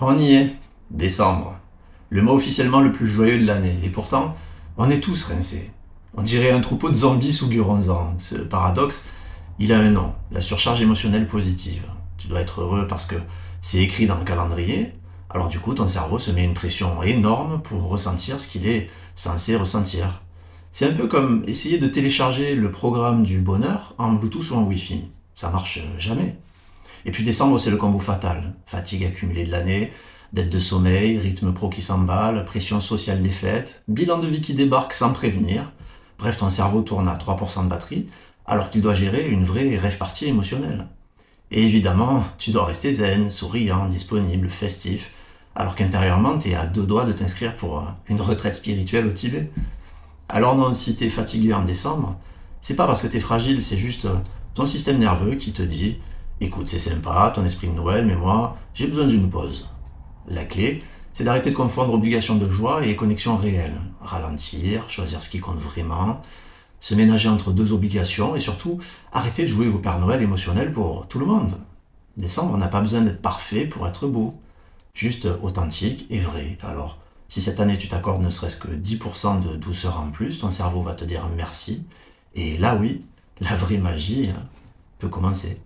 On y est, décembre, le mois officiellement le plus joyeux de l'année, et pourtant, on est tous rincés. On dirait un troupeau de zombies sous Guronzan. Ce paradoxe, il a un nom, la surcharge émotionnelle positive. Tu dois être heureux parce que c'est écrit dans le calendrier, alors du coup ton cerveau se met une pression énorme pour ressentir ce qu'il est censé ressentir. C'est un peu comme essayer de télécharger le programme du bonheur en Bluetooth ou en Wi-Fi. Ça marche jamais. Et puis décembre, c'est le combo fatal. Fatigue accumulée de l'année, dette de sommeil, rythme pro qui s'emballe, pression sociale des fêtes, bilan de vie qui débarque sans prévenir. Bref, ton cerveau tourne à 3% de batterie, alors qu'il doit gérer une vraie rêve partie émotionnelle. Et évidemment, tu dois rester zen, souriant, disponible, festif, alors qu'intérieurement, t'es à deux doigts de t'inscrire pour une retraite spirituelle au Tibet. Alors non, si t'es fatigué en décembre, c'est pas parce que t'es fragile, c'est juste ton système nerveux qui te dit écoute, c'est sympa, ton esprit de Noël, mais moi, j'ai besoin d'une pause. La clé, c'est d'arrêter de confondre obligation de joie et connexion réelle. Ralentir, choisir ce qui compte vraiment, se ménager entre deux obligations et surtout arrêter de jouer au Père Noël émotionnel pour tout le monde. Décembre, on n'a pas besoin d'être parfait pour être beau, juste authentique et vrai. Alors, si cette année tu t'accordes ne serait-ce que 10% de douceur en plus, ton cerveau va te dire merci. Et là oui, la vraie magie peut commencer.